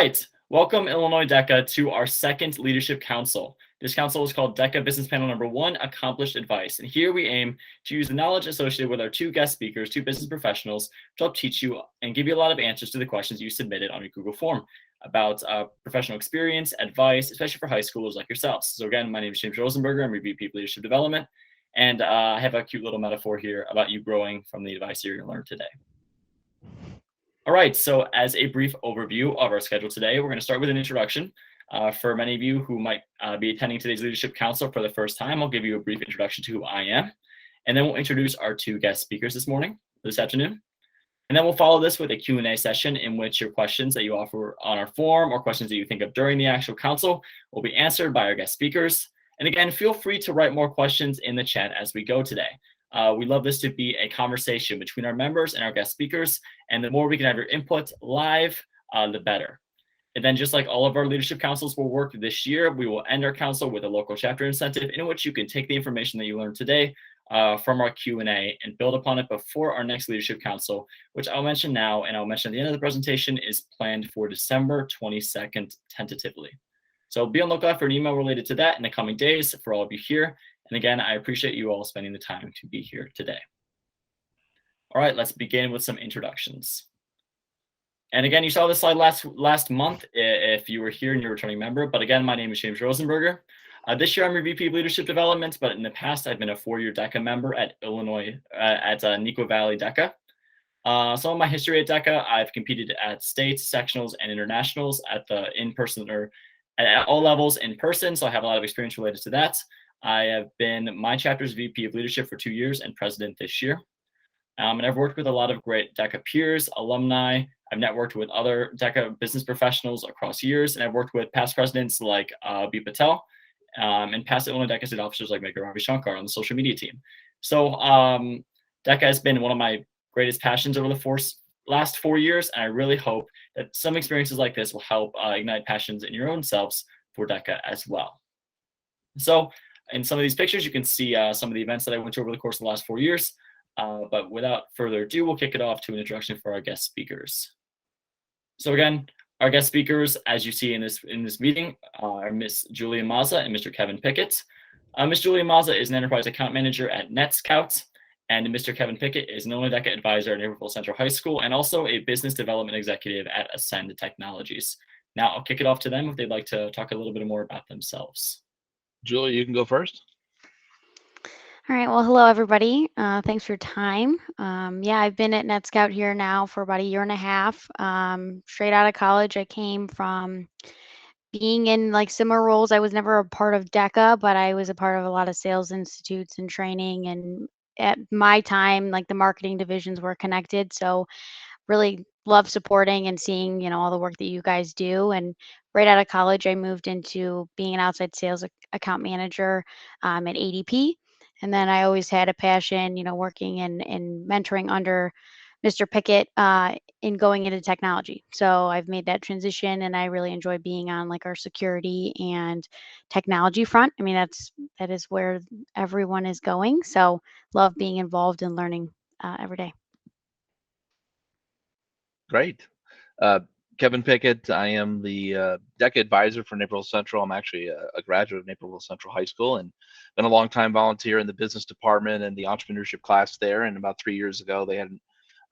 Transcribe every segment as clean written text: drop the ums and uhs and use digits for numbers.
right, welcome Illinois DECA to our second Leadership Council. This council is called DECA Business Panel Number 1, Accomplished Advice. And here we aim to use the knowledge associated with our two guest speakers, two business professionals, to help teach you and give you a lot of answers to the questions you submitted on your Google form about professional experience, advice, especially for high schoolers like yourselves. So again, my name is Rosenberger. I'm your VP of Leadership Development. And I have a cute little metaphor here about you growing from the advice you're going to learn today. All right, so as a brief overview of our schedule today, we're going to start with an introduction. For many of you who might be attending today's Leadership Council for the first time, I'll give you a brief introduction to who I am. And then we'll introduce our two guest speakers this afternoon. And then we'll follow this with a Q&A session in which your questions that you offer on our form or questions that you think of during the actual council will be answered by our guest speakers. And again, feel free to write more questions in the chat as we go today. We love this to be a conversation between our members and our guest speakers. And the more we can have your input live, the better. And then just like all of our leadership councils will work this year, we will end our council with a local chapter incentive in which you can take the information that you learned today from our Q&A and build upon it before our next leadership council, which I'll mention now and I'll mention at the end of the presentation is planned for December 22nd tentatively. So be on the lookout for an email related to that in the coming days for all of you here. And again, I appreciate you all spending the time to be here today. All right, let's begin with some introductions. And again, you saw this slide last month if you were here and you're a returning member. But again, my name is Rosenberger. This year, I'm your VP of Leadership Development, but in the past, I've been a 4-year DECA member at Illinois, at Naval Valley DECA. Some of my history at DECA, I've competed at states, sectionals, and internationals at the in-person or at all levels in person. So I have a lot of experience related to that. I have been my chapter's VP of Leadership for 2 years and president this year. And I've worked with a lot of great DECA peers, alumni. I've networked with other DECA business professionals across years, and I've worked with past presidents like B. Patel and past Illinois DECA state officers like Megha Ravi Shankar on the social media team. So DECA has been one of my greatest passions over the last 4 years, and I really hope that some experiences like this will help ignite passions in your own selves for DECA as well. So in some of these pictures, you can see some of the events that I went to over the course of the last 4 years. But without further ado, we'll kick it off to an introduction for our guest speakers. So again, our guest speakers, as you see in this meeting, are Ms. Julia Mazza and Mr. Kevin Piket. Ms. Julia Mazza is an enterprise account manager at NetScout, and Mr. Kevin Piket is an Illinois DECA advisor at Naval Central High School and also a business development executive at Ascend Technologies. Now I'll kick it off to them if they'd like to talk a little bit more about themselves. Julia, you can go first. All right. Well, hello, everybody. Thanks for your time. Yeah, I've been at NetScout here now for about 1.5 years. Straight out of college, I came from being in like similar roles. I was never a part of DECA, but I was a part of a lot of sales institutes and training. And at my time, like the marketing divisions were connected. So really love supporting and seeing, all the work that you guys do. And right out of college, I moved into being an outside sales account manager at ADP. And then I always had a passion, working and mentoring under Mr. Piket in going into technology. So I've made that transition and I really enjoy being on like our security and technology front. I mean, that is where everyone is going. So love being involved and learning every day. Great. Kevin Piket, I am the DECA advisor for Naperville Central. I'm actually a graduate of Naperville Central High School and been a long-time volunteer in the business department and the entrepreneurship class there. And about 3 years ago, they had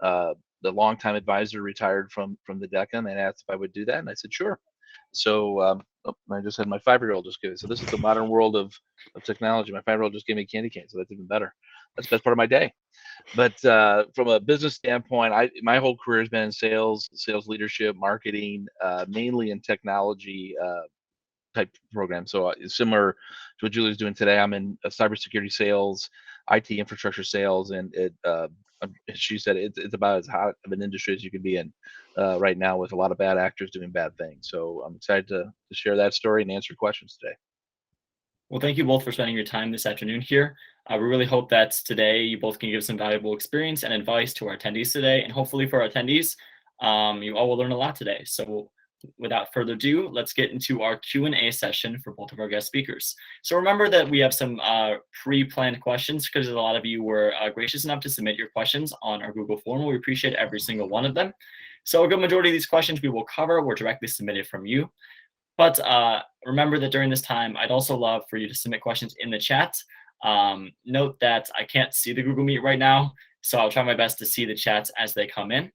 the longtime advisor retired from the DECA, and they asked if I would do that, and I said sure. So I just had my 5-year-old just give it. So this is the modern world of technology. My 5-year-old just gave me a candy cane, so that's even better. That's the best part of my day. But from a business standpoint, my whole career has been in sales leadership, marketing, mainly in technology type programs. So similar to what Julie's doing today, I'm in cybersecurity sales, IT infrastructure sales, and she said it's about as hot of an industry as you can be in right now with a lot of bad actors doing bad things. So I'm excited to share that story and answer questions today. Well, thank you both for spending your time this afternoon here. We really hope that today you both can give some valuable experience and advice to our attendees today. And hopefully for our attendees, you all will learn a lot today. So without further ado, let's get into our Q&A session for both of our guest speakers. So remember that we have some pre-planned questions because a lot of you were gracious enough to submit your questions on our Google form. We appreciate every single one of them. So a good majority of these questions we will cover were directly submitted from you. But remember that during this time, I'd also love for you to submit questions in the chat. Note that I can't see the Google Meet right now, so I'll try my best to see the chats as they come in.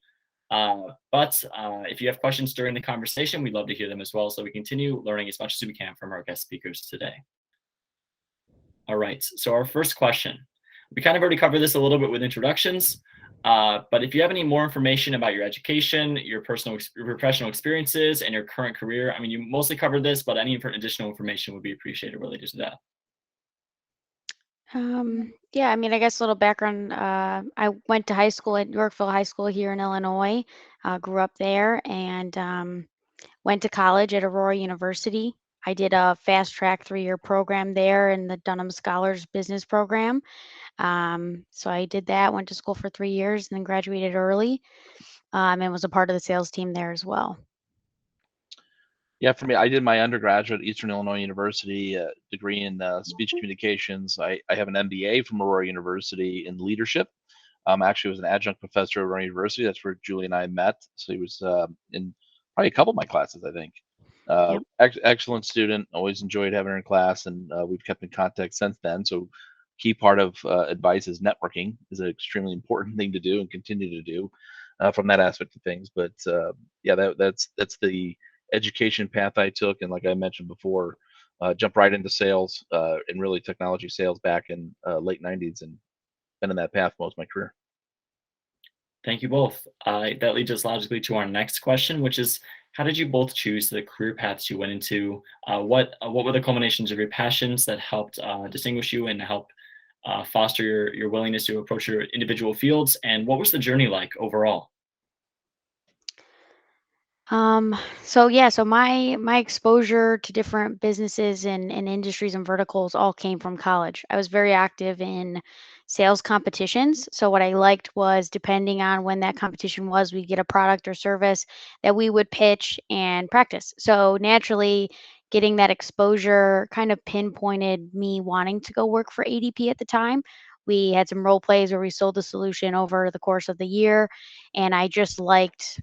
But if you have questions during the conversation, we'd love to hear them as well, so we continue learning as much as we can from our guest speakers today. All right, so our first question. We kind of already covered this a little bit with introductions, but if you have any more information about your education, your professional experiences, and your current career, I mean, you mostly covered this, but any additional information would be appreciated related to that. Yeah, I mean, I guess a little background. I went to high school at Yorkville High School here in Illinois, grew up there, and went to college at Aurora University. I did a fast track 3-year program there in the Dunham Scholars Business Program. So I did that, went to school for 3 years, and then graduated early, and was a part of the sales team there as well. Yeah, for me, I did my undergraduate at Eastern Illinois University, degree in speech communications. I have an MBA from Aurora University in leadership. Actually was an adjunct professor at Aurora University. That's where Julie and I met. So he was in probably a couple of my classes, I think. Excellent student. Always enjoyed having her in class, and we've kept in contact since then. So key part of advice is networking is an extremely important thing to do and continue to do from that aspect of things. But yeah, that's the education path I took, and like I mentioned before, jumped right into sales and really technology sales back in late 90s, and been in that path most of my career. Thank you both. That leads us logically to our next question, which is, how did you both choose the career paths you went into? What were the culminations of your passions that helped distinguish you and help foster your willingness to approach your individual fields? And what was the journey like overall? So my exposure to different businesses and industries and verticals all came from college. I was very active in sales competitions. So what I liked was, depending on when that competition was, we get a product or service that we would pitch and practice. So naturally, getting that exposure kind of pinpointed me wanting to go work for ADP at the time. We had some role plays where we sold the solution over the course of the year, and I just liked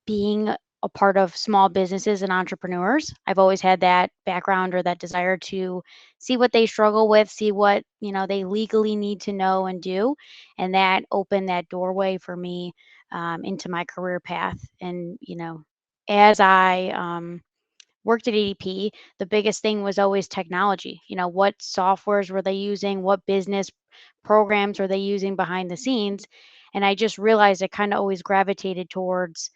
being a part of small businesses and entrepreneurs. I've always had that background or that desire to see what they struggle with, see what, they legally need to know and do. And that opened that doorway for me into my career path. And, as I worked at ADP, the biggest thing was always technology. What softwares were they using? What business programs were they using behind the scenes? And I just realized I kind of always gravitated towards,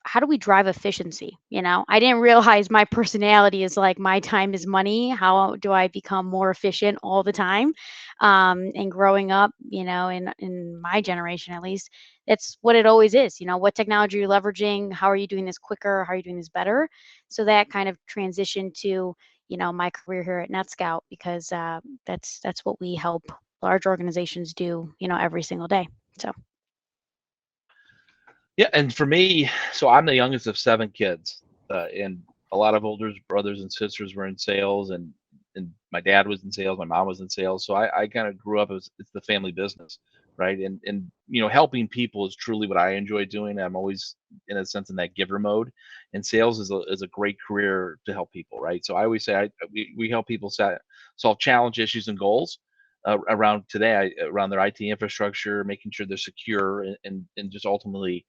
how do we drive efficiency? I didn't realize my personality is like, my time is money. How do I become more efficient all the time? And growing up, in my generation, at least, it's what it always is. What technology are you leveraging? How are you doing this quicker? How are you doing this better? So that kind of transitioned to, my career here at NetScout, because that's what we help large organizations do, every single day. So. Yeah, and for me, so I'm the youngest of 7 kids, and a lot of older brothers and sisters were in sales, and my dad was in sales, my mom was in sales, so I kind of grew up as it's the family business, right? And helping people is truly what I enjoy doing. I'm always, in a sense, in that giver mode, and sales is a great career to help people, right? So I always say we help people solve challenge, issues, and goals around their IT infrastructure, making sure they're secure, and just ultimately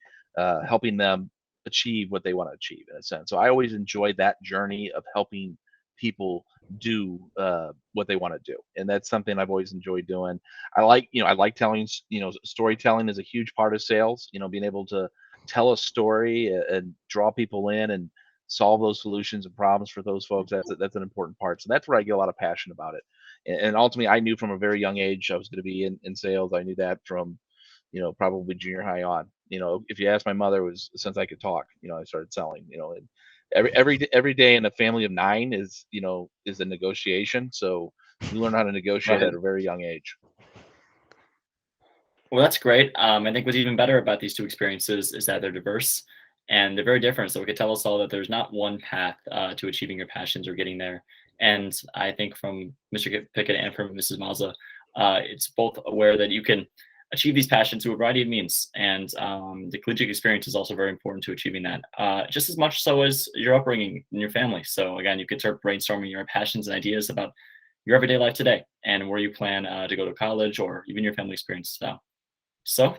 helping them achieve what they want to achieve, in a sense. So I always enjoy that journey of helping people do what they want to do, and that's something I've always enjoyed doing. I like telling. Storytelling is a huge part of sales. Being able to tell a story and draw people in and solve those solutions and problems for those folks. That's an important part. So that's where I get a lot of passion about it. And ultimately, I knew from a very young age I was going to be in sales. I knew that from probably junior high on. If you ask my mother, it was since I could talk. I started selling. And every day in a family of 9 is a negotiation. So you learn how to negotiate at a very young age. Well, that's great. I think what's even better about these two experiences is that they're diverse. and they're very different. So it could tell us all that there's not one path to achieving your passions or getting there. And I think from Mr. Piket and from Mrs. Mazza, it's both aware that you can achieve these passions through a variety of means. And the collegiate experience is also very important to achieving that, just as much so as your upbringing in your family. So again, you could start brainstorming your passions and ideas about your everyday life today and where you plan to go to college or even your family experience now. So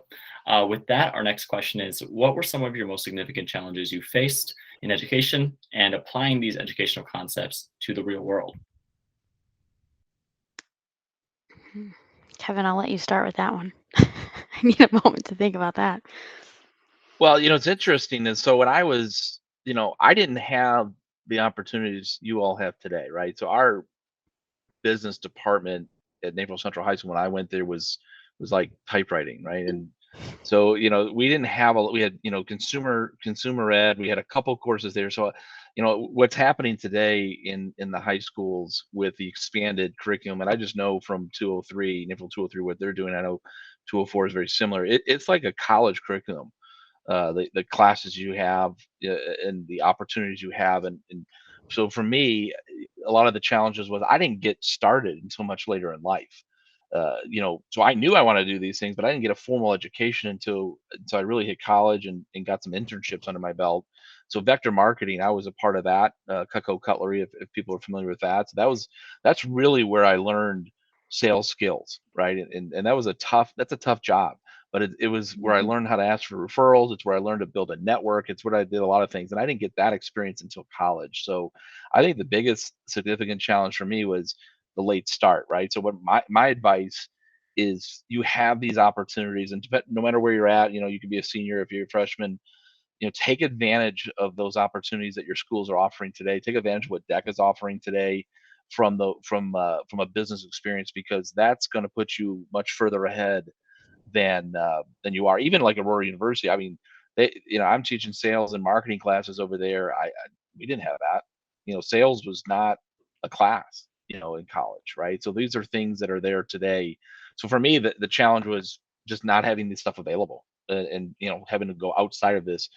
with that, our next question is, what were some of your most significant challenges you faced in education and applying these educational concepts to the real world? Kevin, I'll let you start with that one. I need a moment to think about that. Well, it's interesting. And so when I was, I didn't have the opportunities you all have today, right? So our business department at Naval Central High School when I went there was like typewriting, right? And so we didn't have we had consumer ed, we had a couple courses there. So what's happening today in the high schools with the expanded curriculum, and I just know from 203 Naval 203 what they're doing. I know 204 is very similar. It's like a college curriculum. The classes you have and the opportunities you have, and so for me, a lot of the challenges was I didn't get started until much later in life. So I knew I wanted to do these things, but I didn't get a formal education until I really hit college and got some internships under my belt. So vector marketing, I was a part of that. Cutco Cutlery, if people are familiar with that. So that's really where I learned sales skills, right? And that's a tough job, but it was where I learned how to ask for referrals. It's where I learned to build a network. It's where I did a lot of things, and I didn't get that experience until college. So I think the biggest significant challenge for me was the late start, right? So what my advice is, you have these opportunities, and no matter where you're at, you can be a senior, if you're a freshman, take advantage of those opportunities that your schools are offering today. Take advantage of what DECA is offering today from a business experience, because that's going to put you much further ahead than you are. Even like Aurora University, I mean, I'm teaching sales and marketing classes over there. We didn't have that. Sales was not a class, in college, right? So these are things that are there today. So for me, the challenge was just not having this stuff available, and having to go outside of this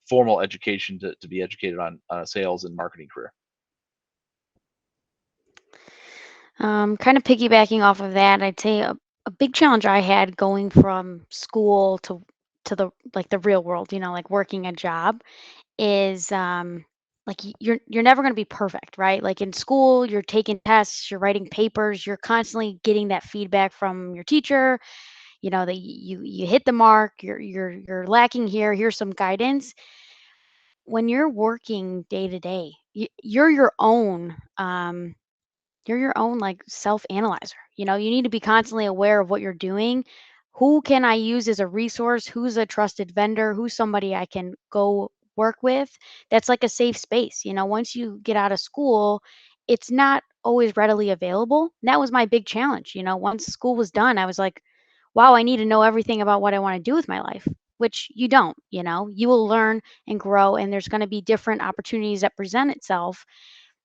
formal education to be educated on a sales and marketing career. Kind of piggybacking off of that, I'd say a big challenge I had going from school to the real world, like working a job, is like you're never going to be perfect, right? Like in school, you're taking tests, you're writing papers, you're constantly getting that feedback from your teacher, that you hit the mark, you're lacking here, here's some guidance. When you're working day to day, you're your own like self analyzer. You need to be constantly aware of what you're doing. Who can I use as a resource? Who's a trusted vendor? Who's somebody I can go work with? That's like a safe space. Once you get out of school, it's not always readily available. And that was my big challenge. Once school was done, I was like, wow, I need to know everything about what I want to do with my life, which you don't. You will learn and grow, and there's going to be different opportunities that present itself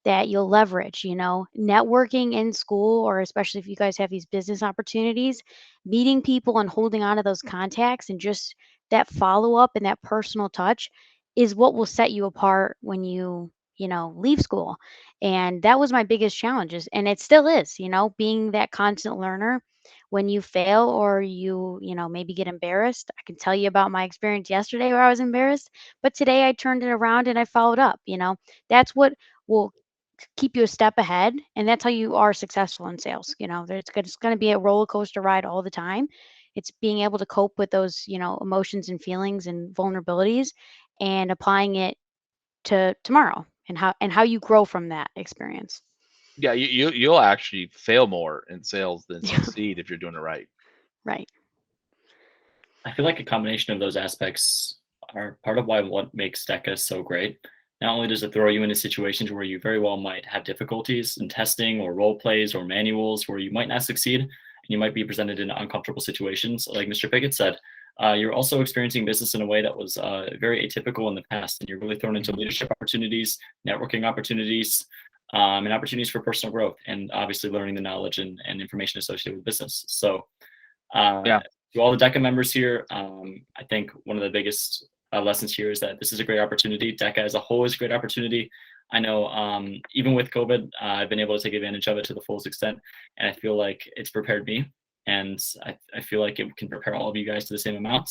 that you'll leverage. Networking in school, or especially if you guys have these business opportunities, meeting people and holding on to those contacts, and just that follow up and that personal touch is what will set you apart when you leave school. And that was my biggest challenges, and it still is, being that constant learner. When you fail, or you maybe get embarrassed, I can tell you about my experience yesterday where I was embarrassed, but today I turned it around and I followed up. That's what will keep you a step ahead, and that's how you are successful in sales. It's going to be a roller coaster ride all the time. It's being able to cope with those emotions and feelings and vulnerabilities, and applying it to tomorrow, and how you grow from that experience. Yeah, you'll actually fail more in sales than succeed if you're doing it right. Right. I feel like a combination of those aspects are part of what makes DECA so great. Not only does it throw you into situations where you very well might have difficulties in testing or role plays or manuals where you might not succeed, and you might be presented in uncomfortable situations, like Mr. Piket said. You're also experiencing business in a way that was very atypical in the past, and you're really thrown into leadership opportunities, networking opportunities, and opportunities for personal growth, and obviously learning the knowledge and information associated with business. So Yeah. to all the DECA members here, I think one of the biggest lessons here is that this is a great opportunity. DECA as a whole is a great opportunity. I know even with COVID, I've been able to take advantage of it to the fullest extent, and I feel like it's prepared me, and I feel like it can prepare all of you guys to the same amount.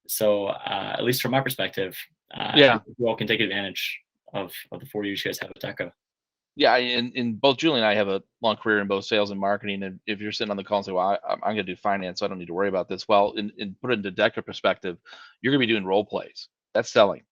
So at least from my perspective, Yeah. you all can take advantage of the 4 years you guys have at DECA. Yeah, and both Julie and I have a long career in both sales and marketing. And if you're sitting on the call and say, "Well, I'm going to do finance, so I don't need to worry about this," well, in put it into DECA perspective, you're going to be doing role plays. That's selling.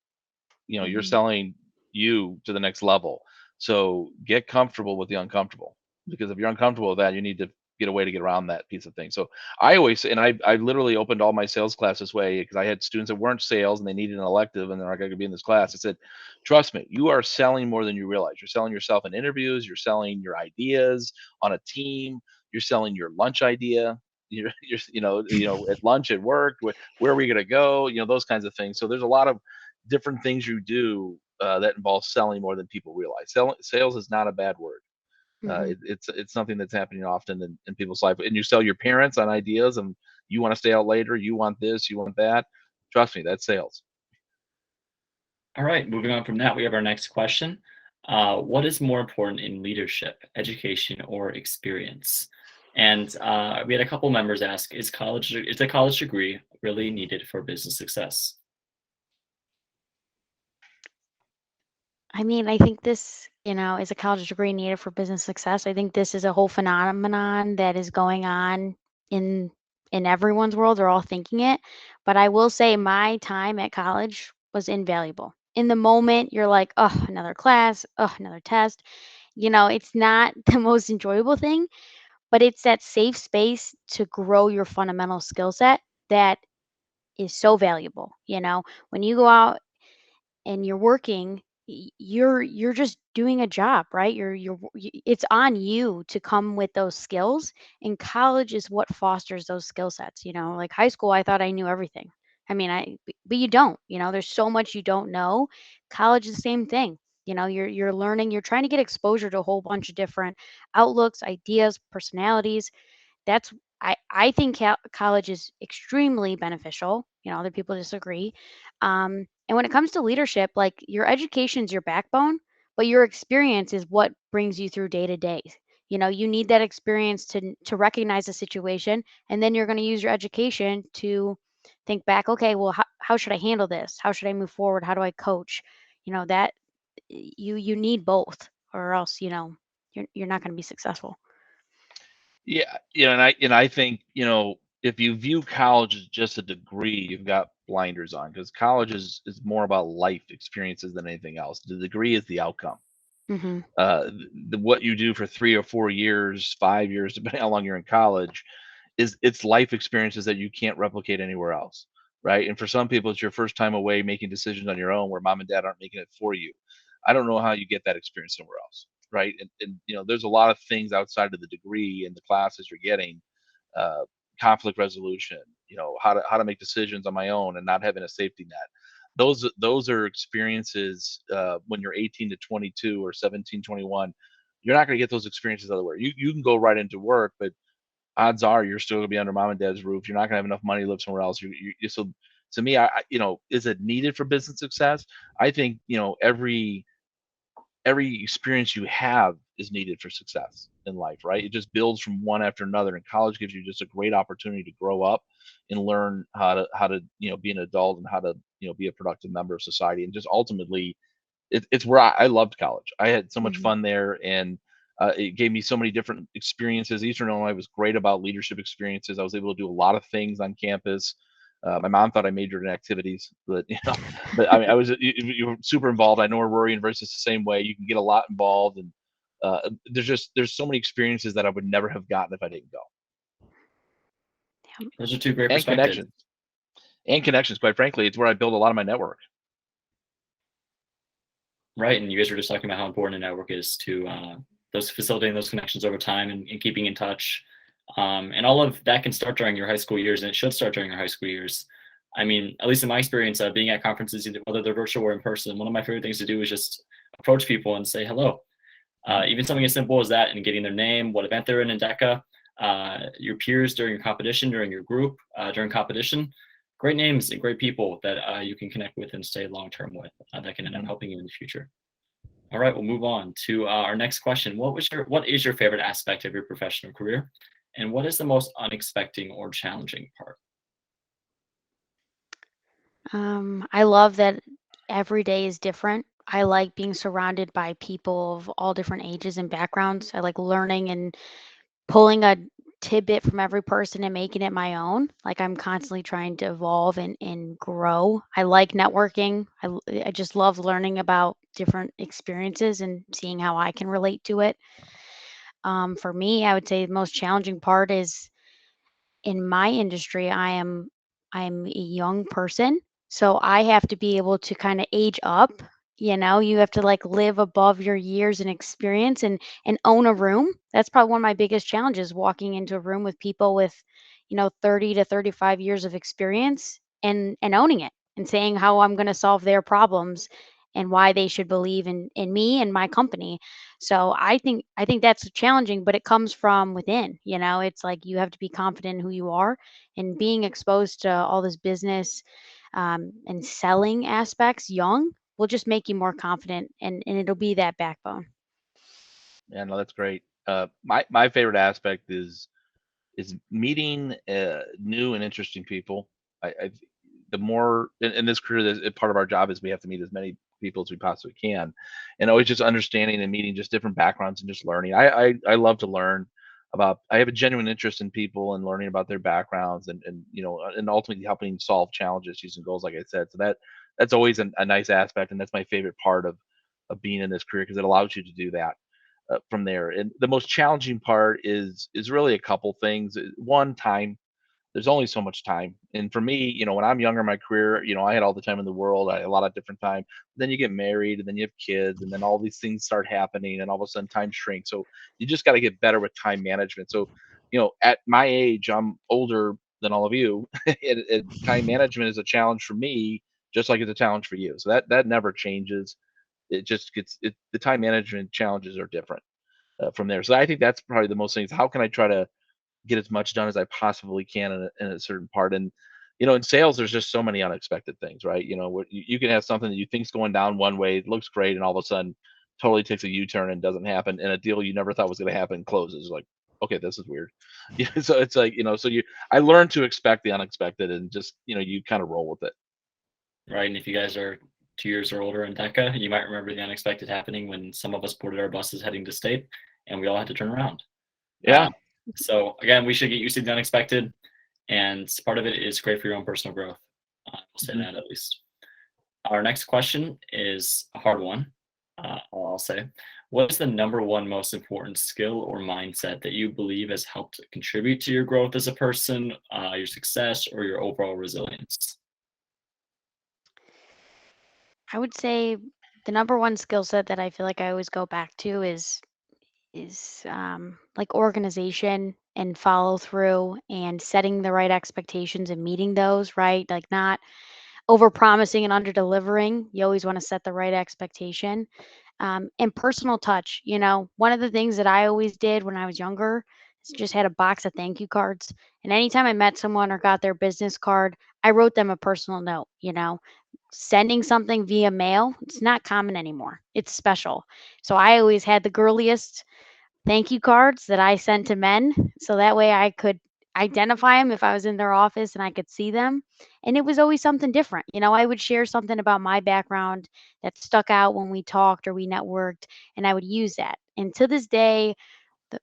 You're selling you to the next level. So get comfortable with the uncomfortable, because if you're uncomfortable with that, you need to get a way to get around that piece of thing. So I always say, and I literally opened all my sales class this way, because I had students that weren't sales and they needed an elective and they're not going to be in this class. I said, trust me, you are selling more than you realize. You're selling yourself in interviews. You're selling your ideas on a team. You're selling your lunch idea. You're at lunch at work. Where are we going to go? Those kinds of things. So there's a lot of different things you do that involve selling more than people realize. Sales is not a bad word. It's something that's happening often in people's life. And you sell your parents on ideas, and you want to stay out later. You want this, you want that. Trust me, that's sales. All right, moving on from that, we have our next question. What is more important in leadership, education, or experience? And we had a couple members ask, is a college degree really needed for business success? I mean, I think this, is a college degree needed for business success. I think this is a whole phenomenon that is going on in everyone's world. They're all thinking it. But I will say my time at college was invaluable. In the moment, you're like, oh, another class, oh, another test. It's not the most enjoyable thing, but it's that safe space to grow your fundamental skill set that is so valuable. When you go out and you're working, you're just doing a job, right? It's on you to come with those skills, and college is what fosters those skill sets. Like high school, I thought I knew everything. I mean, but you don't. There's so much you don't know. College is the same thing. You're learning. You're trying to get exposure to a whole bunch of different outlooks, ideas, personalities. That's I think college is extremely beneficial. Other people disagree. And when it comes to leadership, like your education's your backbone, but your experience is what brings you through day to day. You need that experience to recognize the situation, and then you're going to use your education to think back. Okay, well, how should I handle this? How should I move forward? How do I coach? That you need both, or else you're not going to be successful. Yeah, and I think if you view college as just a degree, you've got blinders on, because college is more about life experiences than anything else. The degree is the outcome. Mm-hmm. What you do for 3 or 4 years, 5 years, depending how long you're in college, it's life experiences that you can't replicate anywhere else, right? And for some people, it's your first time away making decisions on your own, where mom and dad aren't making it for you. I don't know how you get that experience somewhere else, right? And there's a lot of things outside of the degree and the classes you're getting. Conflict resolution, how to make decisions on my own and not having a safety net. Those are experiences when you're 18 to 22 or 17, 21. You're not going to get those experiences otherwhere. You can go right into work, but odds are you're still going to be under mom and dad's roof. You're not going to have enough money to live somewhere else. So to me, is it needed for business success? I think every experience you have is needed for success in life, right? It just builds from one after another, and college gives you just a great opportunity to grow up and learn how to be an adult, and how to be a productive member of society. And just ultimately, it's where I loved college. I had so much fun there, and it gave me so many different experiences. Eastern Illinois was great about leadership experiences. I was able to do a lot of things on campus. My mom thought I majored in activities, but but I mean, you were super involved. I know Aurora University is the same way. You can get a lot involved, and there's so many experiences that I would never have gotten if I didn't go. Those are two great And perspectives. Connections. Quite frankly, it's where I build a lot of my network. Right, and you guys were just talking about how important a network is to those facilitating those connections over time and keeping in touch. And all of that can start during your high school years, and it should start during your high school years. I mean, at least in my experience, being at conferences, whether they're virtual or in person, one of my favorite things to do is just approach people and say hello. Even something as simple as that, and getting their name, what event they're in DECA, your peers during your competition, during your group, during competition. great names and great people that you can connect with and stay long-term with that can end up helping you in the future. All right, we'll move on to our next question. What is your favorite aspect of your professional career? And what is the most unexpected or challenging part? I love that every day is different. I like being surrounded by people of all different ages and backgrounds. I like learning and pulling a tidbit from every person and making it my own. Like I'm constantly trying to evolve and grow. I like networking. I just love learning about different experiences and seeing how I can relate to it. For me, I would say the most challenging part is in my industry, I'm a young person, so I have to be able to kind of age up. You have to like live above your years and experience and own a room. That's probably one of my biggest challenges, walking into a room with people with, 30 to 35 years of experience and owning it and saying how I'm going to solve their problems and why they should believe in me and my company. So I think that's challenging, but it comes from within. It's like you have to be confident in who you are, and being exposed to all this business and selling aspects young will just make you more confident, and it'll be that backbone. Yeah, no, that's great. My favorite aspect is meeting new and interesting people. I the more in this career, part of our job is we have to meet as many people as we possibly can, and always just understanding and meeting just different backgrounds and just learning. I love to learn about. I have a genuine interest in people and learning about their backgrounds and ultimately helping solve challenges using goals, like I said. So that's always a nice aspect, and that's my favorite part of being in this career because it allows you to do that from there. And the most challenging part is really a couple things. One, time. There's only so much time, and for me, when I'm younger in my career, I had all the time in the world. I had a lot of different time. Then you get married, and then you have kids, and then all these things start happening, and all of a sudden time shrinks. So you just got to get better with time management. So, at my age, I'm older than all of you, and time management is a challenge for me, just like it's a challenge for you. So that never changes. It just gets the time management challenges are different from there. So I think that's probably the most things. How can I try to get as much done as I possibly can in a certain part? And in sales, there's just so many unexpected things, right? What you can have something that you think's going down one way, it looks great, and all of a sudden totally takes a U-turn and doesn't happen, and a deal you never thought was going to happen closes. Like, okay, this is weird. Yeah, so it's like I learned to expect the unexpected, and just you kind of roll with it. Right, and if you guys are 2 years or older in DECA, you might remember the unexpected happening when some of us boarded our buses heading to state, and we all had to turn around. Yeah. So again, we should get used to the unexpected, and part of it is great for your own personal growth. We'll say that at least. Our next question is a hard one. I'll say, what is the number one most important skill or mindset that you believe has helped contribute to your growth as a person, your success, or your overall resilience? I would say the number one skill set that I feel like I always go back to is like organization and follow through and setting the right expectations and meeting those, right? Like not over promising and under delivering. You always want to set the right expectation. And personal touch. One of the things that I always did when I was younger is just had a box of thank you cards. And anytime I met someone or got their business card, I wrote them a personal note. Sending something via mail, it's not common anymore. It's special. So I always had the girliest thank you cards that I sent to men. So that way I could identify them if I was in their office and I could see them. And it was always something different. I would share something about my background that stuck out when we talked or we networked, and I would use that. And to this day,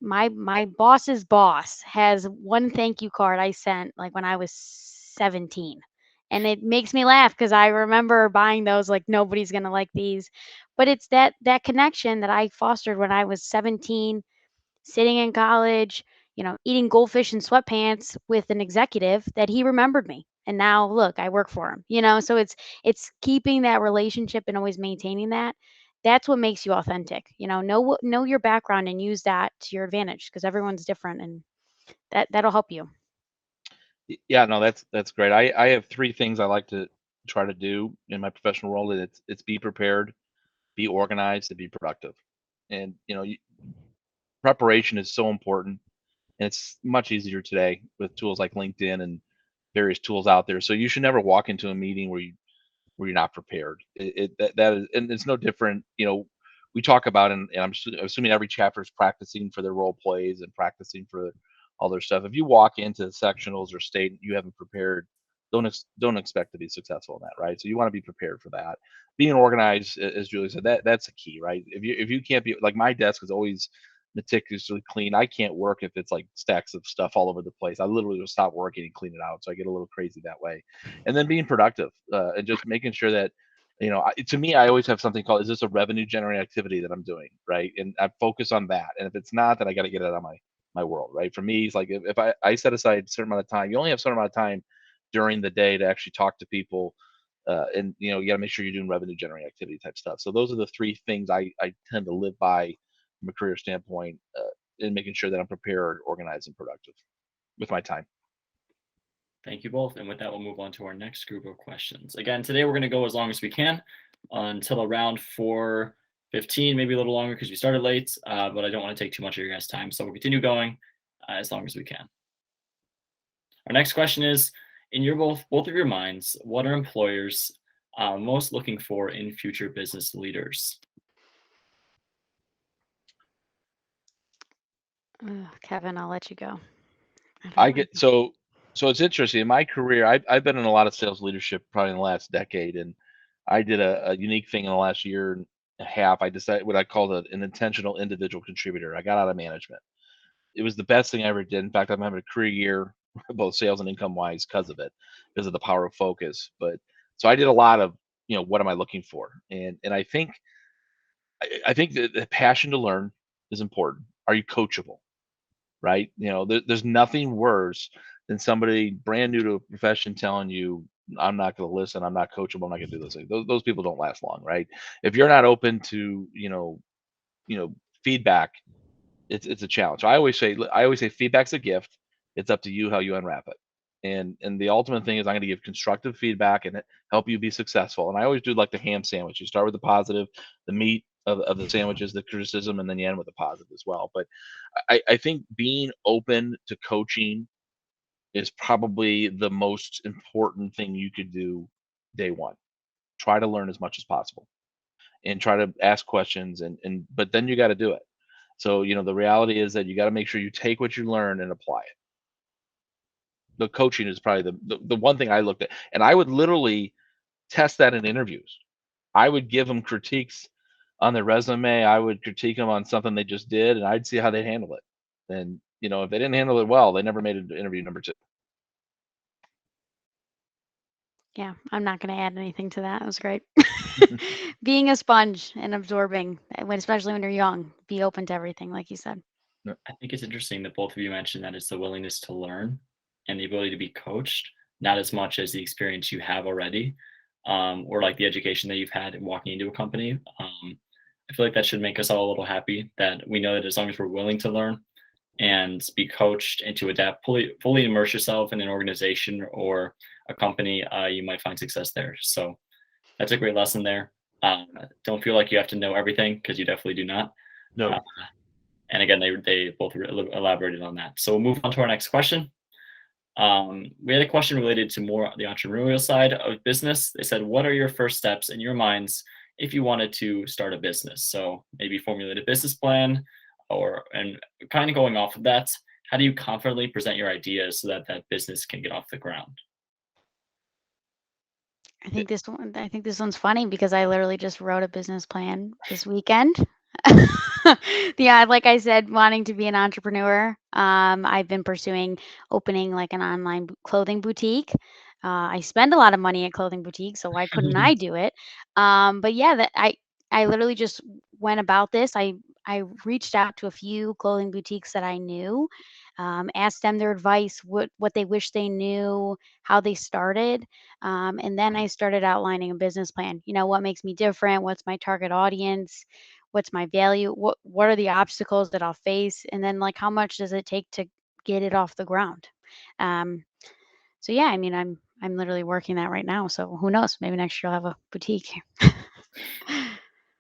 my boss's boss has one thank you card I sent like when I was 17. And it makes me laugh because I remember buying those like nobody's gonna like these. But it's that connection that I fostered when I was 17, sitting in college, eating goldfish in sweatpants with an executive that he remembered me. And now look, I work for him. So it's keeping that relationship and always maintaining that. That's what makes you authentic. Know your background and use that to your advantage because everyone's different, and that'll help you. Yeah, no, that's great. I have three things I like to try to do in my professional role. And it's be prepared, be organized, and be productive. And preparation is so important, and it's much easier today with tools like LinkedIn and various tools out there. So you should never walk into a meeting where you're not prepared. That is, and it's no different. We talk about, and I'm assuming every chapter is practicing for their role plays and practicing for all their stuff. If you walk into sectionals or state you haven't prepared, don't expect to be successful in that, right? So you want to be prepared for that. Being organized, as Julie said, that's the key, right? If you can't be, like, my desk is always meticulously clean. I can't work if it's like stacks of stuff all over the place. I literally will stop working and clean it out. So I get a little crazy that way. And then being productive, and just making sure that, to me, I always have something called, is this a revenue generating activity that I'm doing, right? And I focus on that. And if it's not, then I got to get it out of my world, right? For me, it's like, if I set aside a certain amount of time, you only have a certain amount of time during the day to actually talk to people. And you got to make sure you're doing revenue generating activity type stuff. So those are the three things I tend to live by from a career standpoint, in making sure that I'm prepared, organized, and productive with my time. Thank you both. And with that, we'll move on to our next group of questions. Again, today we're going to go as long as we can until around 4:15, maybe a little longer because we started late, but I don't want to take too much of your guys' time. So we'll continue going as long as we can. Our next question is, in your both of your minds, what are employers most looking for in future business leaders? Kevin, I'll let you go. So it's interesting. In my career, I've been in a lot of sales leadership probably in the last decade, and I did a unique thing in the last year and a half. I decided what I called an intentional individual contributor. I got out of management. It was the best thing I ever did. In fact, I'm having a career year, both sales and income wise, because of it, because of the power of focus. But so I did a lot of, what am I looking for? And I think that the passion to learn is important. Are you coachable? Right? There's nothing worse than somebody brand new to a profession telling you, I'm not going to listen, I'm not coachable, I'm not going to do those things. Those people don't last long, right? If you're not open to, feedback, it's a challenge. So I always say feedback's a gift. It's up to you how you unwrap it. And the ultimate thing is, I'm going to give constructive feedback and help you be successful. And I always do like the ham sandwich. You start with the positive, the meat of the sandwiches, the criticism, and then you end with the positive as well. But I think being open to coaching is probably the most important thing you could do day one. Try to learn as much as possible and try to ask questions, but then you got to do it. So, the reality is that you got to make sure you take what you learn and apply it. The coaching is probably the one thing I looked at, and I would literally test that in interviews. I would give them critiques on their resume. I would critique them on something they just did, and I'd see how they'd handle it. And, if they didn't handle it well, they never made it to interview number 2. Yeah, I'm not going to add anything to that. It was great. Being a sponge and absorbing, especially when you're young, be open to everything, like you said. I think it's interesting that both of you mentioned that it's the willingness to learn and the ability to be coached, not as much as the experience you have already, or like the education that you've had in walking into a company. I feel like that should make us all a little happy that we know that as long as we're willing to learn and be coached and to adapt, fully immerse yourself in an organization or a company, you might find success there. So that's a great lesson there. Don't feel like you have to know everything, because you definitely do not. No. And again, they both elaborated on that. So we'll move on to our next question. We had a question related to more the entrepreneurial side of business. They said, what are your first steps in your minds if you wanted to start a business? So maybe formulate a business plan, and kind of going off of that, how do you confidently present your ideas so that that business can get off the ground? I think this one's funny because I literally just wrote a business plan this weekend. Yeah, like I said, wanting to be an entrepreneur. I've been pursuing opening like an online clothing boutique. I spend a lot of money at clothing boutiques, so why couldn't I do it? But yeah, I literally just went about this. I reached out to a few clothing boutiques that I knew, asked them their advice, what they wish they knew, how they started, and then I started outlining a business plan. What makes me different? What's my target audience? What's my value? What are the obstacles that I'll face? And then like how much does it take to get it off the ground? So yeah, I mean, I'm literally working that right now. So who knows? Maybe next year I'll have a boutique.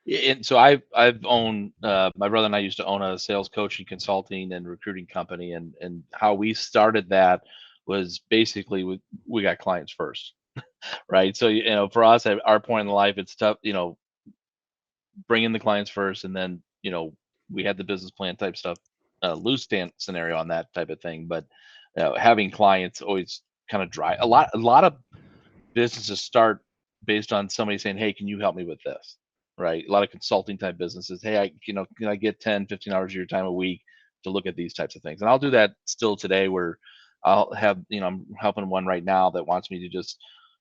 And so I've owned, my brother and I used to own a sales coaching, consulting, and recruiting company, and how we started that was basically we got clients first, right? So for us at our point in life, it's tough, bring in the clients first, and then we had the business plan type stuff, loose scenario on that type of thing. But having clients always kind of dry. A lot of businesses start based on somebody saying, hey, can you help me with this, right? A lot of consulting type businesses, hey, can I get 10 15 hours of your time a week to look at these types of things? And I'll do that still today, where I'll have, I'm helping one right now that wants me to just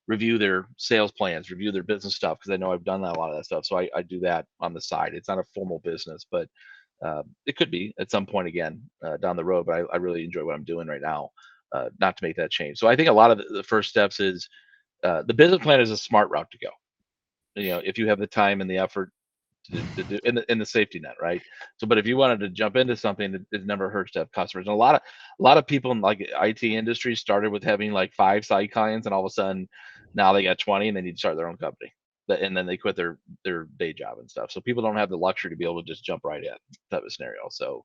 review their sales plans, review their business stuff, because I know I've done a lot of that stuff. So I do that on the side. It's not a formal business, but it could be at some point again down the road. But I really enjoy what I'm doing right now, not to make that change. So I think a lot of the first steps is the business plan is a smart route to go. If you have the time and the effort to do in the safety net, right? So, but if you wanted to jump into something, it never hurts to have customers. And a lot of people in like IT industry started with having like 5 side clients, and all of a sudden now they got 20 and they need to start their own company. And then they quit their day job and stuff. So people don't have the luxury to be able to just jump right in type of scenario. So,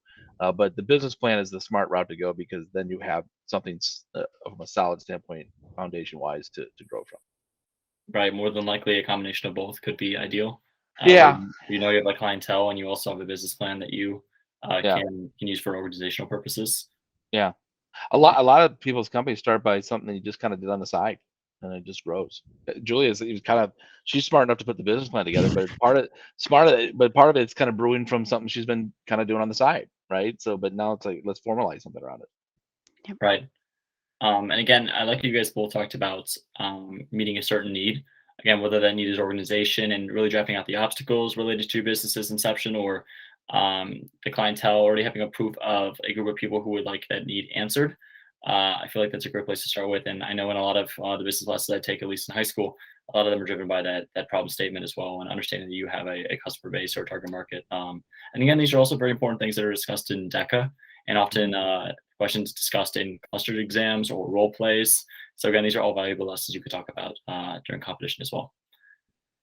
but the business plan is the smart route to go, because then you have something from a solid standpoint, foundation wise, to grow from. Right. More than likely, a combination of both could be ideal. Yeah. You have a clientele, and you also have a business plan that you Yeah. can use for organizational purposes. Yeah. A lot of people's companies start by something you just kind of did on the side, and it just grows. Julia's she's smart enough to put the business plan together, but part of it's kind of brewing from something she's been kind of doing on the side, right? So, but now it's like, let's formalize something around it. Right. And again, I like you guys both talked about meeting a certain need. Again, whether that need is organization and really drafting out the obstacles related to business's inception, or the clientele already having a proof of a group of people who would like that need answered. I feel like that's a great place to start with. And I know in a lot of the business lessons I take, at least in high school, a lot of them are driven by that problem statement as well, and understanding that you have a customer base or a target market. And again, these are also very important things that are discussed in DECA, and often questions discussed in clustered exams or role plays. So again, these are all valuable lessons you could talk about during competition as well.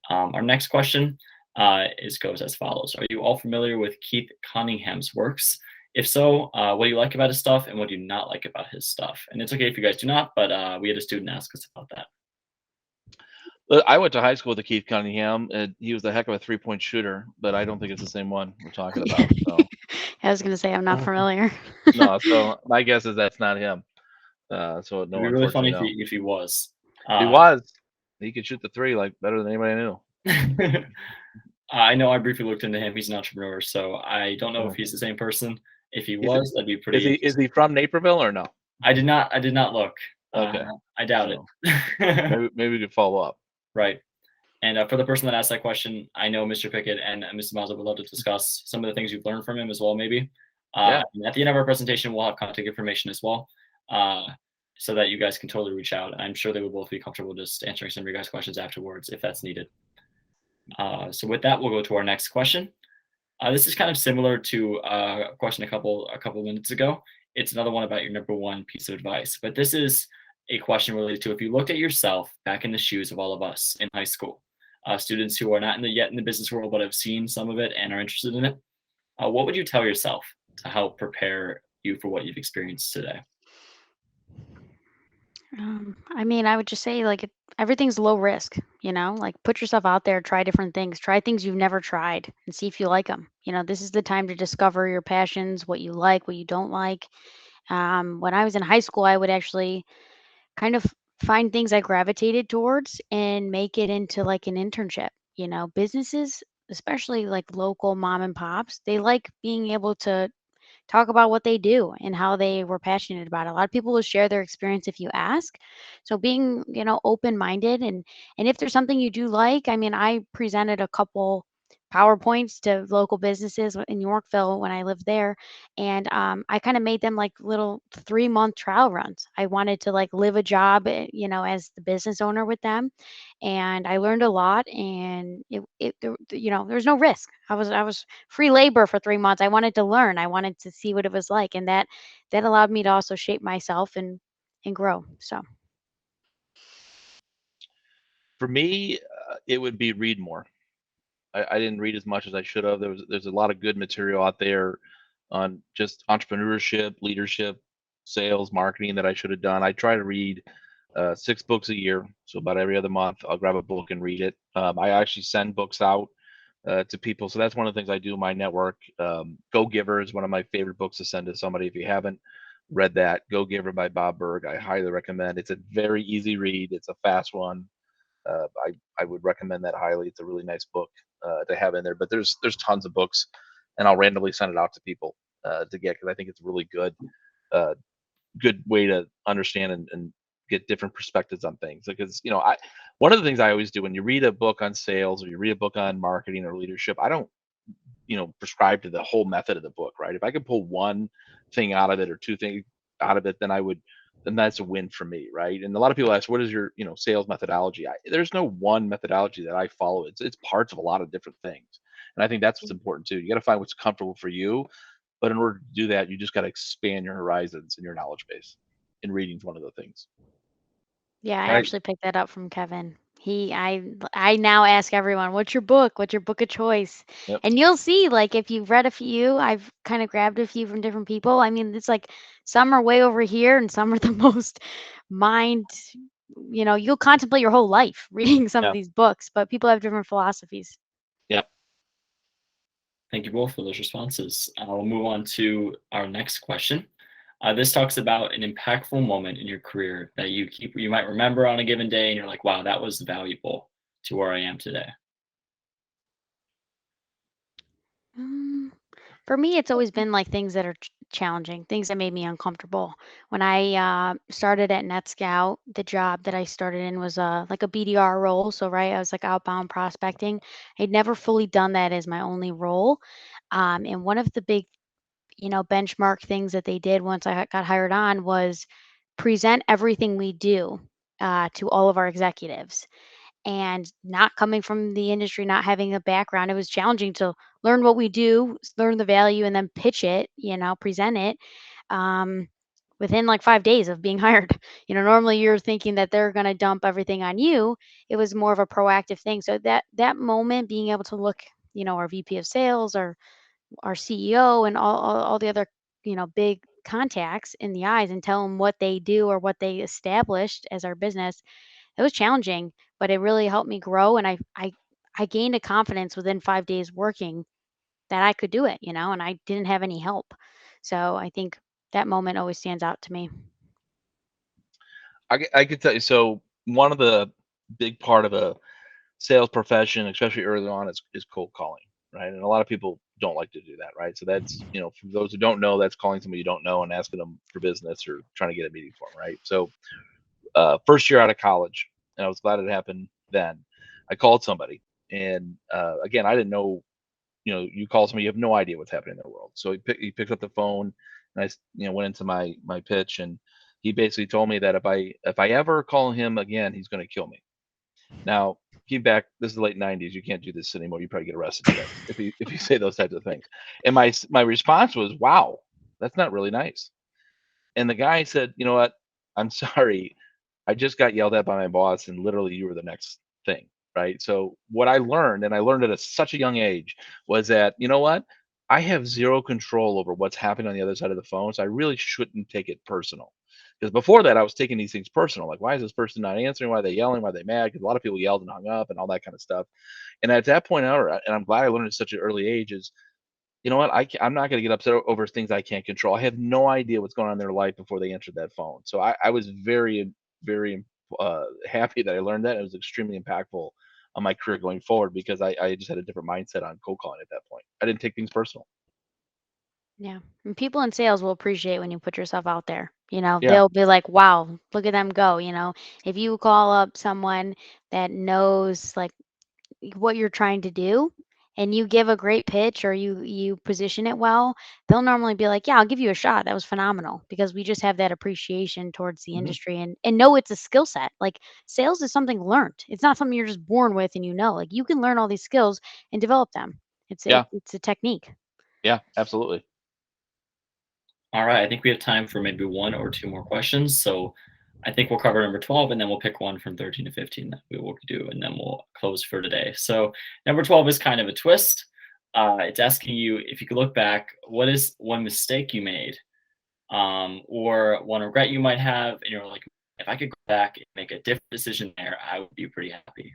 Our next question goes as follows. Are you all familiar with Keith Cunningham's works? If so, what do you like about his stuff, and what do you not like about his stuff? And it's okay if you guys do not, but we had a student ask us about that. I went to high school with Keith Cunningham, and he was a heck of a 3-point shooter, but I don't think it's the same one we're talking about. So. I was going to say I'm not familiar. No, so my guess is that's not him. So no, it'd be really funny no. if he was. He was. He could shoot the 3 like better than anybody I knew. I know I briefly looked into him. He's an entrepreneur, so I don't know if he's the same person. If he was, that'd be pretty. Is he from Naperville or no? I did not look. Okay. I doubt it. maybe we could follow up. Right. And for the person that asked that question, I know Mr. Piket and Mrs. Mazza would love to discuss some of the things you've learned from him as well, maybe. Yeah. And at the end of our presentation, we'll have contact information as well, so that you guys can totally reach out. And I'm sure they will both be comfortable just answering some of your guys' questions afterwards if that's needed. So with that, we'll go to our next question. This is kind of similar to a question a couple minutes ago. It's another one about your number one piece of advice, but this is a question related to if you looked at yourself back in the shoes of all of us in high school, students who are not yet in the business world but have seen some of it and are interested in it, what would you tell yourself to help prepare you for what you've experienced today? I would just say everything's low risk, like put yourself out there, try different things, try things you've never tried and see if you like them. This is the time to discover your passions, what you like, what you don't like. When I was in high school, I would actually kind of find things I gravitated towards and make it into like an internship. Businesses, especially like local mom and pops, they like being able to talk about what they do and how they were passionate about it. A lot of people will share their experience if you ask. So being, open-minded, and if there's something you do like, I presented a couple PowerPoints to local businesses in Yorkville when I lived there. And I kind of made them like little 3-month trial runs. I wanted to like live a job, as the business owner with them. And I learned a lot, and there's no risk. I was free labor for 3 months. I wanted to learn. I wanted to see what it was like. And that allowed me to also shape myself and grow. So. For me, it would be read more. I didn't read as much as I should have. There's a lot of good material out there on just entrepreneurship, leadership, sales, marketing that I should have done. I try to read 6 books a year. So about every other month, I'll grab a book and read it. I actually send books out to people. So that's one of the things I do in my network. Go Giver is one of my favorite books to send to somebody. If you haven't read that, Go Giver by Bob Berg, I highly recommend. It's a very easy read. It's a fast one. I would recommend that highly. It's a really nice book to have in there. But there's tons of books, and I'll randomly send it out to people to get, because I think it's really good. Good way to understand and get different perspectives on things. Because one of the things I always do when you read a book on sales or you read a book on marketing or leadership, I don't prescribe to the whole method of the book, right? If I could pull one thing out of it or two things out of it, then that's a win for me, right? And a lot of people ask, what is your sales methodology? There's no one methodology that I follow. It's parts of a lot of different things, and I think that's what's important too. You got to find what's comfortable for you, but in order to do that, you just got to expand your horizons and your knowledge base. And reading's one of the things. Yeah, I Right. actually picked that up from Kevin. I now ask everyone, what's your book? What's your book of choice? Yep. And you'll see, like, if you've read a few, I've kind of grabbed a few from different people. I mean, it's like some are way over here and some are the most mind, you'll contemplate your whole life reading some of Yeah. these books, but people have different philosophies. Yep. Thank you both for those responses. We'll move on to our next question. This talks about an impactful moment in your career that you might remember on a given day, and you're like, wow, that was valuable to where I am today. For me, it's always been like things that are challenging, things that made me uncomfortable. When I started at NetScout, the job that I started in was like a BDR role. So, right, I was like outbound prospecting. I'd never fully done that as my only role. And one of the big, benchmark things that they did once I got hired on was present everything we do to all of our executives. And not coming from the industry, not having a background, it was challenging to learn what we do, learn the value, and then pitch it, present it um, within like 5 days of being hired. Normally you're thinking that they're going to dump everything on you. It was more of a proactive thing. So that moment, being able to look, our VP of sales or our CEO and all the other, big contacts in the eyes and tell them what they do or what they established as our business, it was challenging, but it really helped me grow. And I gained a confidence within 5 days working that I could do it, and I didn't have any help. So I think that moment always stands out to me. I could tell you. So one of the big part of a sales profession, especially early on, is cold calling, right? And a lot of people don't like to do that, right? So that's, for those who don't know, that's calling somebody you don't know and asking them for business or trying to get a meeting for them, right? So first year out of college, and I was glad it happened then, I called somebody. And again, I didn't know, you call somebody, you have no idea what's happening in their world. So he picked up the phone, and I went into my pitch, and he basically told me that if I ever call him again, he's going to kill me. Now, keep back. This is the late '90s. You can't do this anymore. You probably get arrested today if you say those types of things. And my response was, "Wow, that's not really nice." And the guy said, "You know what? I'm sorry. I just got yelled at by my boss, and literally you were the next thing." Right. So what I learned, and I learned it at such a young age, was that, you know what? I have zero control over what's happening on the other side of the phone. So I really shouldn't take it personal. Because before that, I was taking these things personal. Like, why is this person not answering? Why are they yelling? Why are they mad? Because a lot of people yelled and hung up and all that kind of stuff. And at that point, and I'm glad I learned at such an early age, is, you know what? I'm not going to get upset over things I can't control. I have no idea what's going on in their life before they answered that phone. So I was very, very happy that I learned that. It was extremely impactful on my career going forward, because I just had a different mindset on cold calling at that point. I didn't take things personal. Yeah. And people in sales will appreciate when you put yourself out there. Yeah. They'll be like, wow, look at them go. If you call up someone that knows like what you're trying to do and you give a great pitch or you position it well, they'll normally be like, yeah, I'll give you a shot. That was phenomenal, because we just have that appreciation towards the Mhm. industry and know it's a skill set. Like, sales is something learned. It's not something you're just born with and like you can learn all these skills and develop them. Yeah. It's a technique. Yeah. Absolutely. All right, I think we have time for maybe one or two more questions. So I think we'll cover number 12, and then we'll pick one from 13 to 15 that we will do, and then we'll close for today. So number 12 is kind of a twist. It's asking you, if you could look back, what is one mistake you made or one regret you might have, and you're like, if I could go back and make a different decision there, I would be pretty happy.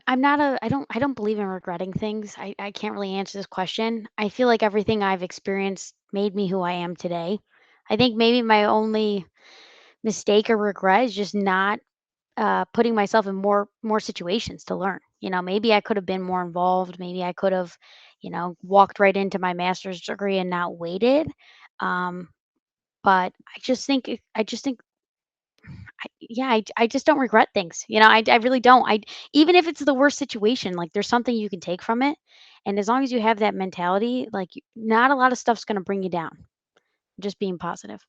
I don't believe in regretting things. I can't really answer this question. I feel like everything I've experienced made me who I am today. I think maybe my only mistake or regret is just not putting myself in more situations to learn. Maybe I could have been more involved. Maybe I could have, walked right into my master's degree and not waited. Um, but I just think I just don't regret things. I really don't. Even if it's the worst situation, like there's something you can take from it, and as long as you have that mentality, like not a lot of stuff's gonna bring you down. Just being positive.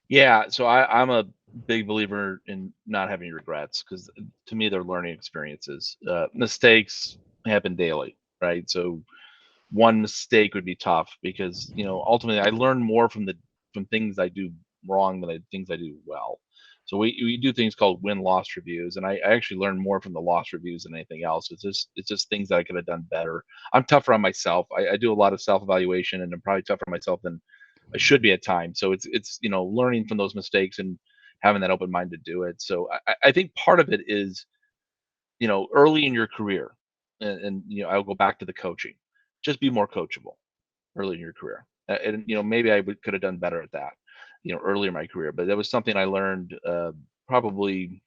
Yeah, so I'm a big believer in not having regrets because to me they're learning experiences. Mistakes happen daily, right? So one mistake would be tough because ultimately I learn more from things I do wrong than things I do well. So we do things called win-loss reviews, and I actually learn more from the loss reviews than anything else. It's just things that I could have done better. I'm tougher on myself. I do a lot of self-evaluation, and I'm probably tougher on myself than I should be at times. So it's learning from those mistakes and having that open mind to do it. So I think part of it is early in your career, and I'll go back to the coaching. Just be more coachable early in your career, and maybe could have done better at that, earlier in my career. But that was something I learned probably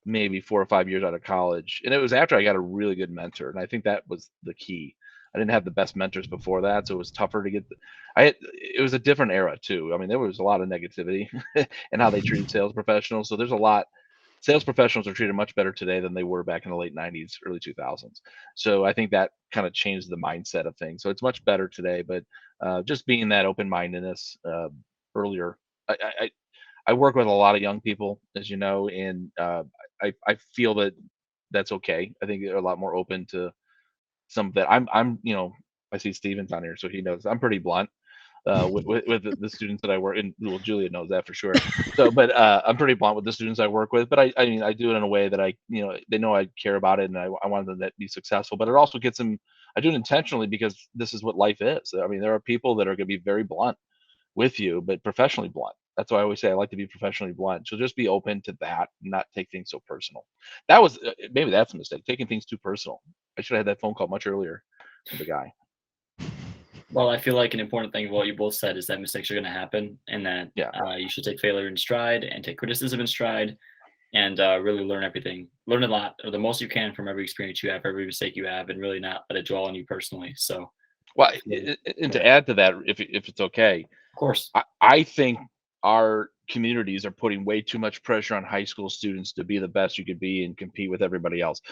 maybe 4 or 5 years out of college, and it was after I got a really good mentor, and I think that was the key. I didn't have the best mentors before that, so it was tougher to get. It was a different era too. I mean, there was a lot of negativity and how they treated sales professionals. So there's a lot. Sales professionals are treated much better today than they were back in the late '90s, early 2000s. So I think that kind of changed the mindset of things. So it's much better today, but just being that open-mindedness earlier. I, I I work with a lot of young people, as you know, and I feel that that's okay. I think they're a lot more open to some of that. I see Steven's on here, so he knows I'm pretty blunt with the students that I work in. Well, Julia knows that for sure. So, but I'm pretty blunt with the students I work with. But I mean, I do it in a way that they know I care about it, and I want them to be successful. But it also gets them. I do it intentionally because this is what life is. I mean, there are people that are going to be very blunt with you, but professionally blunt. That's why I always say I like to be professionally blunt. So just be open to that, and not take things so personal. That was maybe that's a mistake, taking things too personal. I should have had that phone call much earlier with the guy. Well, I feel like an important thing of what you both said is that mistakes are going to happen, and that Yeah. you should take failure in stride and take criticism in stride, and really learn everything, learn a lot, or the most you can from every experience you have, every mistake you have, and really not let it dwell on you personally. So, Well, really, and to yeah, add to that, if it's okay, of course. I think our communities are putting way too much pressure on high school students to be the best you could be and compete with everybody else.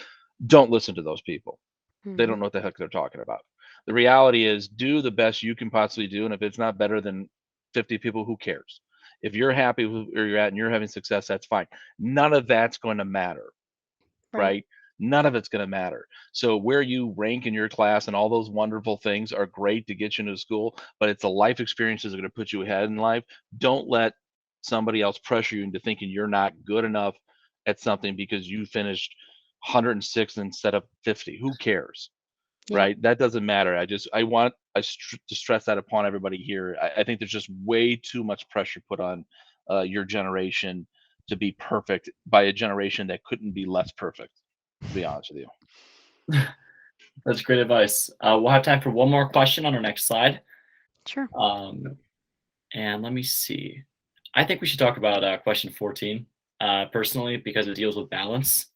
Don't listen to those people. They Hmm. don't know what the heck they're talking about. The reality is do the best you can possibly do. And if it's not better than 50 people, who cares? If you're happy with where you're at and you're having success, that's fine. None of that's going to matter, Right. right? None of it's going to matter. So where you rank in your class and all those wonderful things are great to get you into school, but it's the life experiences that are going to put you ahead in life. Don't let somebody else pressure you into thinking you're not good enough at something because you finished 106 instead of 50. Who cares? Yep. Right? That doesn't matter. I want to stress that upon everybody here. I think there's just way too much pressure put on your generation to be perfect by a generation that couldn't be less perfect, to be honest with you. That's great advice. We'll have time for one more question on our next slide. Sure. And let me see. I think we should talk about question 14 personally, because it deals with balance.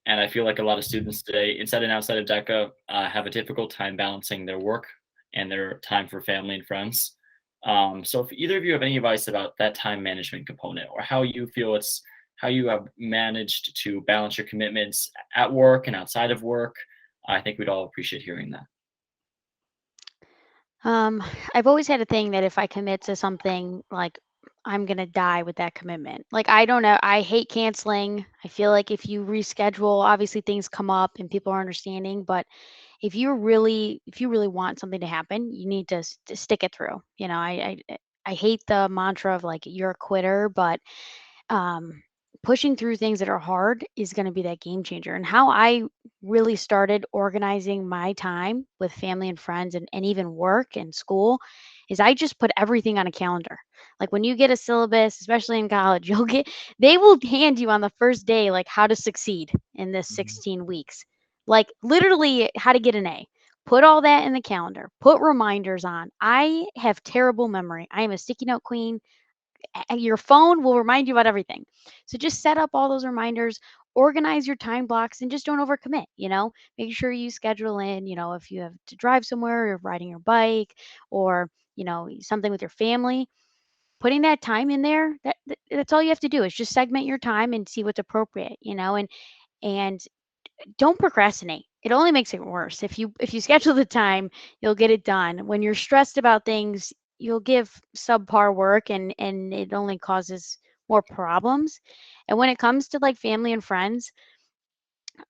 And I feel like a lot of students today, inside and outside of DECA, have a difficult time balancing their work and their time for family and friends. So if either of you have any advice about that time management component, or how you feel how you have managed to balance your commitments at work and outside of work, I think we'd all appreciate hearing that. Um, I've always had a thing that if I commit to something, like I'm gonna die with that commitment. Like I don't know, I hate canceling. I feel like if you reschedule, obviously things come up and people are understanding, but if you really want something to happen, you need to stick it through. I hate the mantra of like you're a quitter, but pushing through things that are hard is going to be that game changer. And how I really started organizing my time with family and friends and even work and school is I just put everything on a calendar. Like when you get a syllabus, especially in college, they will hand you on the first day, like how to succeed in this 16 weeks, like literally how to get an A. Put all that in the calendar, put reminders on. I have terrible memory. I am a sticky note queen. Your phone will remind you about everything. So just set up all those reminders, organize your time blocks, and just don't overcommit. Make sure you schedule in, if you have to drive somewhere, or riding your bike, or, something with your family, putting that time in there, that's all you have to do is just segment your time and see what's appropriate, and don't procrastinate. It only makes it worse. If you schedule the time, you'll get it done. When you're stressed about things, you'll give subpar work and it only causes more problems. And when it comes to like family and friends,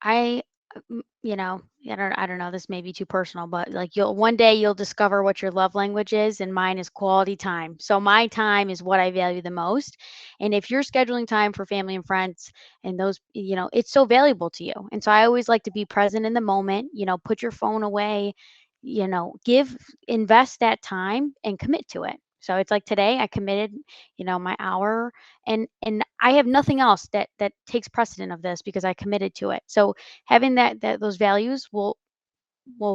I, I don't know, this may be too personal, but like one day you'll discover what your love language is, and mine is quality time. So my time is what I value the most. And if you're scheduling time for family and friends and those, it's so valuable to you. And so I always like to be present in the moment, put your phone away, invest that time and commit to it. So it's like today I committed, my hour, and I have nothing else that takes precedent of this because I committed to it. So having that those values will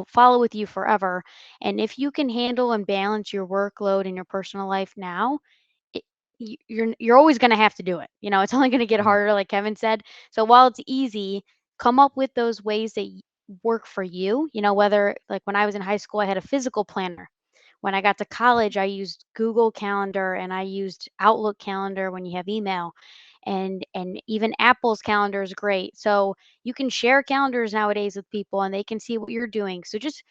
follow with you forever. And if you can handle and balance your workload and your personal life now, it, you're always going to have to do it. It's only going to get harder, like Kevin said. So while it's easy, come up with those ways that work for you. Whether like when I was in high school, I had a physical planner. When I got to college, I used Google Calendar and I used Outlook Calendar when you have email. And even Apple's calendar is great. So you can share calendars nowadays with people and they can see what you're doing. So just,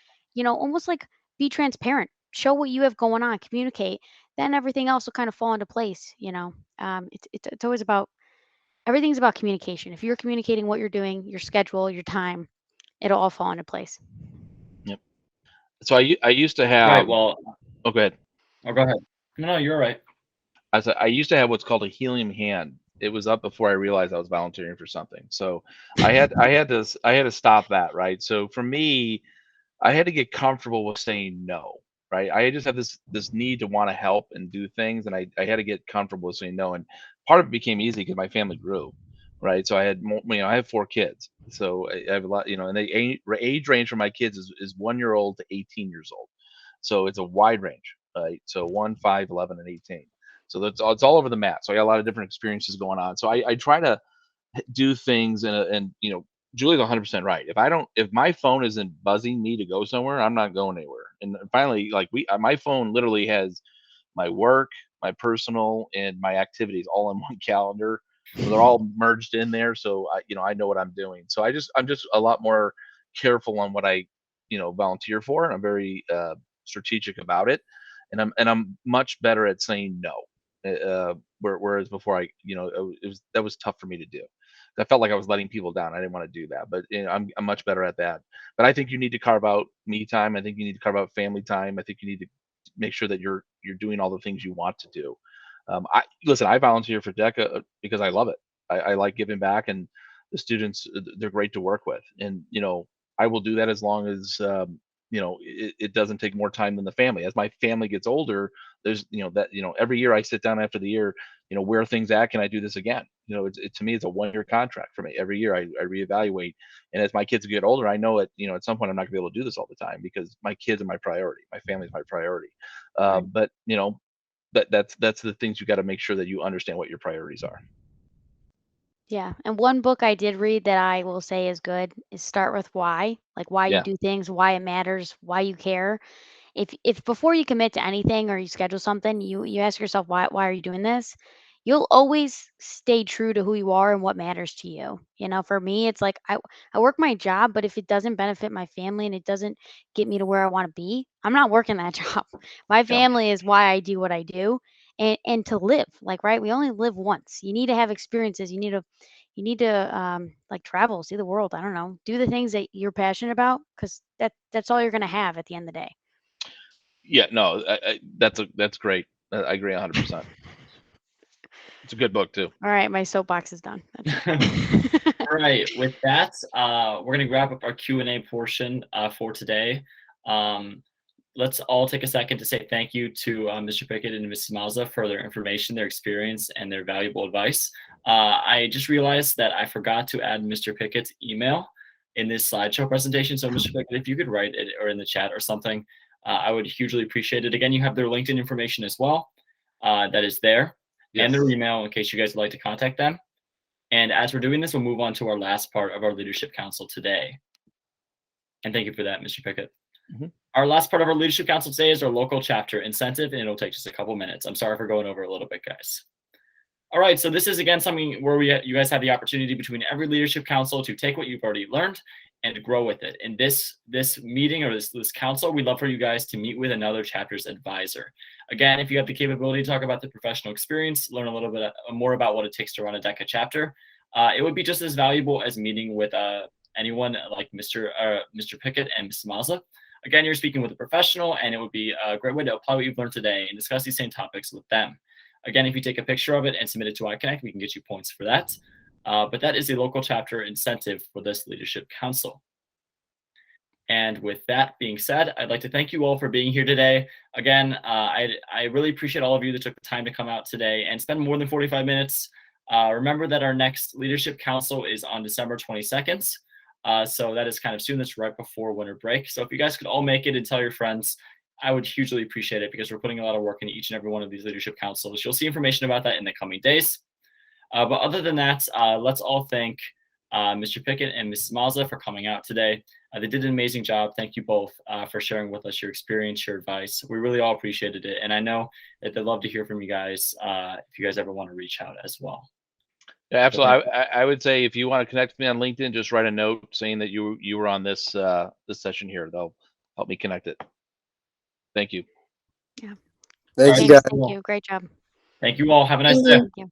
almost like be transparent, show what you have going on, communicate, then everything else will kind of fall into place. It's always about everything's about communication. If you're communicating what you're doing, your schedule, your time, it'll all fall into place. Yep. So I used to Right. have. Well, Oh, go ahead. oh, go ahead. No, you're right. I used to have what's called a helium hand. It was up before I realized I was volunteering for something. So I had to stop that, right? So for me, I had to get comfortable with saying no, right? I just have this need to want to help and do things, and I had to get comfortable with saying no. And part of it became easy because my family grew, right? So I had more, I have 4 kids, so I have a lot, and the age range for my kids is 1 year old to 18 years old, so it's a wide range, right? So 1, 5, 11, and 18. So it's all over the map. So I got a lot of different experiences going on. So I try to do things and Julie's 100% right. If my phone isn't buzzing me to go somewhere, I'm not going anywhere. And finally, like my phone literally has my work, my personal, and my activities all in one calendar. So they're all merged in there. So I know what I'm doing. So I'm just a lot more careful on what I volunteer for, and I'm very strategic about it. And I'm much better at saying no. Whereas before that was tough for me to do. I felt like I was letting people down. I didn't want to do that, but I'm much better at that. But I think you need to carve out me time. I think you need to carve out family time. I think you need to make sure that you're doing all the things you want to do. I volunteer for DECA because I love it. I like giving back, and the students, they're great to work with. And I will do that as long as it doesn't take more time than the family. As my family gets older, there's every year I sit down after the year, where are things at? Can I do this again? To me, it's a 1 year contract for me. Every year I reevaluate, and as my kids get older, I know at some point I'm not gonna be able to do this all the time because my kids are my priority, my family's my priority. Right. But that's the things you got to make sure that you understand what your priorities are. Yeah. And one book I did read that I will say is good is Start with Why, like why you Yeah. do things, why it matters, why you care. If before you commit to anything or you schedule something, you ask yourself why are you doing this, you'll always stay true to who you are and what matters to you. For me, it's like I work my job, but if it doesn't benefit my family and it doesn't get me to where I want to be, I'm not working that job. My Yeah. family is why I do what I do. And to live, like, right, we only live once. You need to have experiences. You need to like travel, see the world. I don't know, do the things that you're passionate about, because that's all you're going to have at the end of the day. Yeah. No, that's great. I agree 100%. It's a good book too. All right, my soapbox is done. All right, with that, we're going to wrap up our Q&A portion for today. Let's all take a second to say thank you to Mr. Piket and Ms. Mazza for their information, their experience, and their valuable advice. I just realized that I forgot to add Mr. Piket's email in this slideshow presentation. So Mr. Piket, if you could write it or in the chat or something, I would hugely appreciate it. Again, you have their LinkedIn information as well. That is there. Yes. And their email in case you guys would like to contact them. And as we're doing this, we'll move on to our last part of our Leadership Council today. And thank you for that, Mr. Piket. Mm-hmm. Our last part of our Leadership Council today is our local chapter incentive, and it'll take just a couple minutes. I'm sorry for going over a little bit, guys. All right, so this is, again, something where you guys have the opportunity between every Leadership Council to take what you've already learned and grow with it. In this meeting or this council, we'd love for you guys to meet with another chapter's advisor. Again, if you have the capability to talk about the professional experience, learn a little bit more about what it takes to run a DECA chapter, it would be just as valuable as meeting with anyone like Mr. Piket and Ms. Mazza. Again, you're speaking with a professional, and it would be a great way to apply what you've learned today and discuss these same topics with them. Again, if you take a picture of it and submit it to iConnect, we can get you points for that. But that is a local chapter incentive for this Leadership Council. And with that being said, I'd like to thank you all for being here today. Again, I really appreciate all of you that took the time to come out today and spend more than 45 minutes. Remember that our next Leadership Council is on December 22nd. So that is kind of soon. That's right before winter break. So if you guys could all make it and tell your friends, I would hugely appreciate it because we're putting a lot of work into each and every one of these Leadership Councils. You'll see information about that in the coming days. But other than that, let's all thank Mr. Piket and Ms. Mazza for coming out today. They did an amazing job. Thank you both for sharing with us your experience, your advice. We really all appreciated it. And I know that they'd love to hear from you guys if you guys ever want to reach out as well. Yeah, absolutely. I would say if you want to connect with me on LinkedIn, just write a note saying that you were on this this session here. They'll help me connect it. Thank you. Yeah. Thank you, guys. Thank you. Great job. Thank you all. Have a nice day. Thank you.